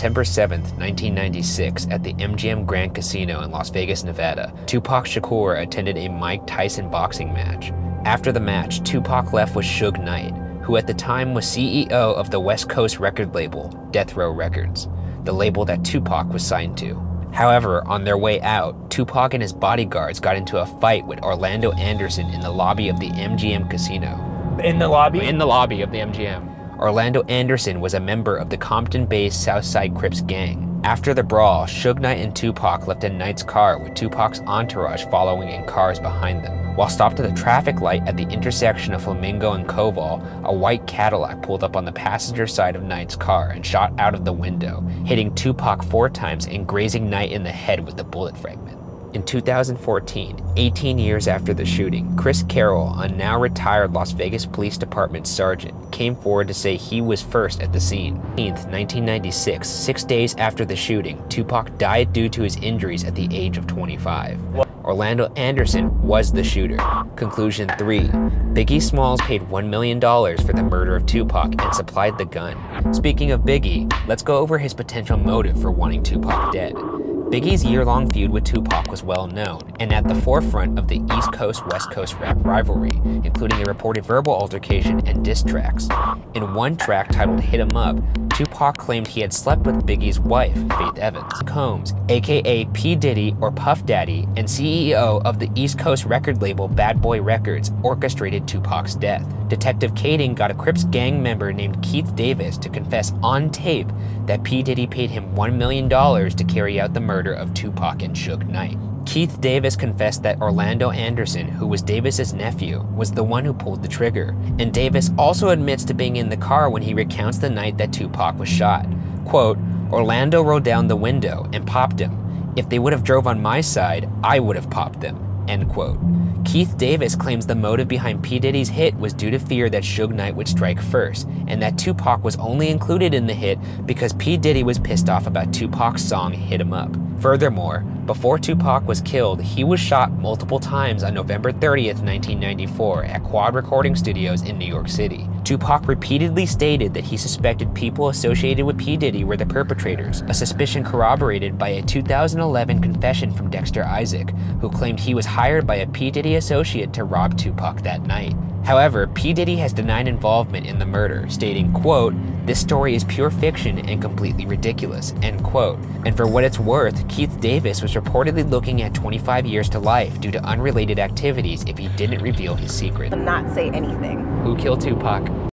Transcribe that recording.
September 7th, 1996, at the MGM Grand Casino in Las Vegas, Nevada, Tupac Shakur attended a Mike Tyson boxing match. After the match, Tupac left with Suge Knight, who at the time was CEO of the West Coast record label, Death Row Records, the label that Tupac was signed to. However, on their way out, Tupac and his bodyguards got into a fight with Orlando Anderson in the lobby of the MGM casino. In the lobby? In the lobby of the MGM. Orlando Anderson was a member of the Compton-based Southside Crips gang. After the brawl, Suge Knight and Tupac left in Knight's car with Tupac's entourage following in cars behind them. While stopped at a traffic light at the intersection of Flamingo and Koval, a white Cadillac pulled up on the passenger side of Knight's car and shot out of the window, hitting Tupac 4 times and grazing Knight in the head with a bullet fragment. In 2014, 18 years after the shooting, Chris Carroll, a now retired Las Vegas Police Department sergeant, came forward to say he was first at the scene. 1996, 6 days after the shooting, Tupac died due to his injuries at the age of 25. Orlando Anderson was the shooter. Conclusion 3. Biggie Smalls paid $1 million for the murder of Tupac and supplied the gun. Speaking of Biggie, let's go over his potential motive for wanting Tupac dead. Biggie's year-long feud with Tupac was well known and at the forefront of the East Coast-West Coast rap rivalry, including a reported verbal altercation and diss tracks. In one track titled Hit 'Em Up, Tupac claimed he had slept with Biggie's wife, Faith Evans. Combs, aka P. Diddy or Puff Daddy and CEO of the East Coast record label Bad Boy Records, orchestrated Tupac's death. Detective Kading got a Crips gang member named Keith Davis to confess on tape that P. Diddy paid him $1 million to carry out the murder of Tupac and Suge Knight. Keith Davis confessed that Orlando Anderson, who was Davis's nephew, was the one who pulled the trigger, and Davis also admits to being in the car when he recounts the night that Tupac was shot. Quote, "Orlando rolled down the window and popped him. If they would have drove on my side, I would have popped them." End quote. Keith Davis claims the motive behind P. Diddy's hit was due to fear that Suge Knight would strike first, and that Tupac was only included in the hit because P. Diddy was pissed off about Tupac's song Hit 'Em Up. Furthermore, before Tupac was killed, he was shot multiple times on November 30th, 1994 at Quad Recording Studios in New York City. Tupac repeatedly stated that he suspected people associated with P. Diddy were the perpetrators, a suspicion corroborated by a 2011 confession from Dexter Isaac, who claimed he was hired by a P. Diddy associate to rob Tupac that night. However, P. Diddy has denied involvement in the murder, stating, quote, "This story is pure fiction and completely ridiculous," end quote. And for what it's worth, Keith Davis was reportedly looking at 25 years to life due to unrelated activities if he didn't reveal his secret. Not say anything. Who killed Tupac?